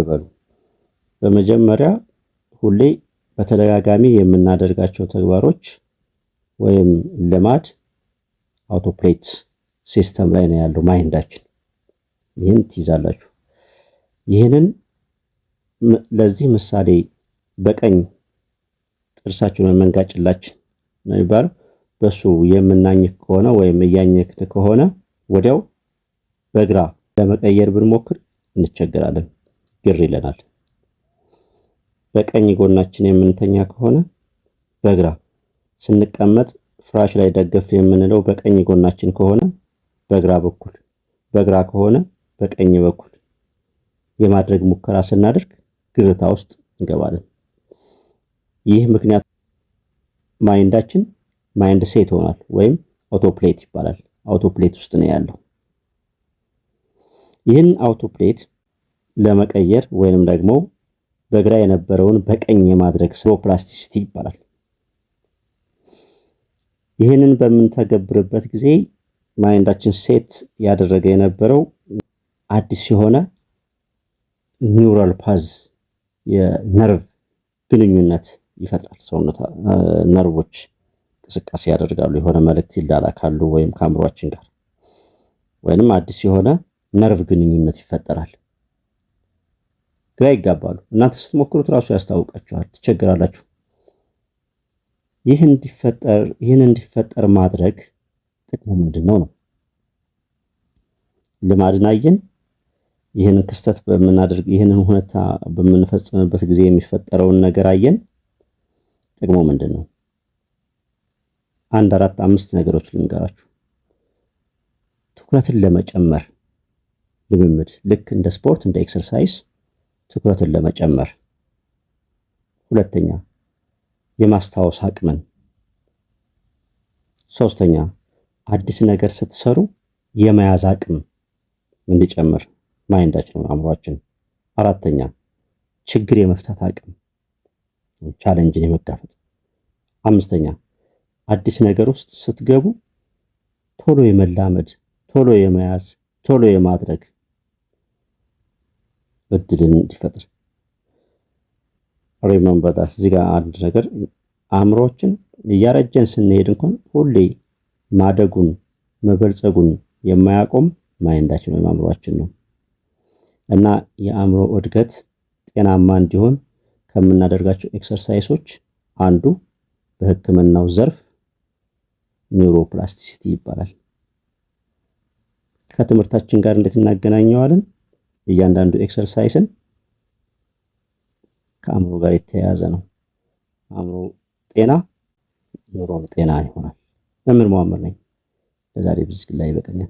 በሉ። በመጀመሪያ ሁሌ በተደጋጋሚ የምናደርጋቸው ተግባሮች ወይም ልማድ አውቶፕሌት ሲስተም ላይ ነው ያለው ማይንዳችን። ይህን ትይዛላችሁ። ይህንን ለዚህ ምሳሌ በቀኝ ጥርሳችን መንጋጭላችን ነው የሚባለው። በሱ የምናኝክ ከሆነ ወይም እያኘክን ከሆነ ወዲያው በግራ ለመቀየር ብንሞክር እንቸገራለን፣ ግር ይለናል። በቀኝ ጎናችን የምንተኛ ከሆነ በግራ ስንቀመጥ ፍራሽ ላይ ደገፍ የምንለው በቀኝ ጎናችን ከሆነ በግራ በኩል፣ በግራ ከሆነ በቀኝ በኩል የማድረግ ሙከራ ስናደርግ ግርታ ውስጥ እንገባለን። ይህ ምክንያት ማይንዳችን ማይንድ ሴት ሆኗል ወይም አውቶፕሌት ይባላል። አውቶፕሌት ውስጥ ነው ያለው። ይህን አውቶፕሌት ለመቀየር ወይንም ደግሞ በግራ የነበረውን በቀኝ የማድረግ ፕላስቲሲቲ ይባላል። ይህንን በምንተገብርበት ጊዜ ማይንዳችን ሴት ያደረገ የነበረው አዲስ የሆነ ኒውራል ፓዝ የነርቭ ግንኙነት ይፈጥራል። ሰውነት ነርቮች እንቅስቃሴ ያደርጋሉ፣ የሆነ መልእክት ይላላካሉ ወይም ከአእምሯችን ጋር ወይንም አዲስ የሆነ ነርቭ ግንኙነት ይፈጠራል። ግራ ይጋባሉ። እናንተ ስትሞክሩት ራሱ ያስታውቃችኋል፣ ትቸገራላችሁ። ይህን እንዲፈጠር ማድረግ ጥቅሙ ምንድነው ነው? ልማድን አየን። ይህንን ክስተት ይህንን ሁኔታ በምንፈጽምበት ጊዜ የሚፈጠረውን ነገር አየን። ጥቅሙ ምንድነው? 1 4 5 ነገሮች ልንገራችሁ። ትኩረትን ለመጨመር ልምምድ፣ ልክ እንደ ስፖርት እንደ ኤክሰርሳይዝ ትኩረትን ለመጨመር። ሁለተኛ የማስታወስ አቅምን። ሶስተኛ አዲስ ነገር ስትሰሩ የመያዝ አቅም እንዲጨምር ማይንዳችን አእምሯችን። አራተኛ ችግር የመፍታት አቅም፣ ቻሌንጅን የመጋፈጥ። አምስተኛ አዲስ ነገር ውስጥ ስትገቡ ቶሎ የመላመድ፣ ቶሎ የመያዝ፣ ቶሎ የማድረግ እድልን እንዲፈጥር። ሪሜምበር ዳት። እዚህ ጋር አንድ ነገር አእምሮችን እያረጀን ስንሄድ እንኳን ሁሌ ማደጉን መበልጸጉን የማያቆም ማይንዳችን ወይም አእምሮአችን ነው እና የአእምሮ እድገት ጤናማ እንዲሆን ከምናደርጋቸው ኤክሰርሳይሶች አንዱ በሕክምናው ዘርፍ ኒውሮፕላስቲሲቲ ይባላል። ከትምህርታችን ጋር እንዴት እናገናኘዋለን? እያንዳንዱ ኤክሰርሳይስን ከአእምሮ ጋር የተያያዘ ነው። አእምሮ ጤና ኑሮም ጤና ይሆናል። መምህር መዋመር ነኝ። ለዛሬ ብዝግላ ይበቃኛል።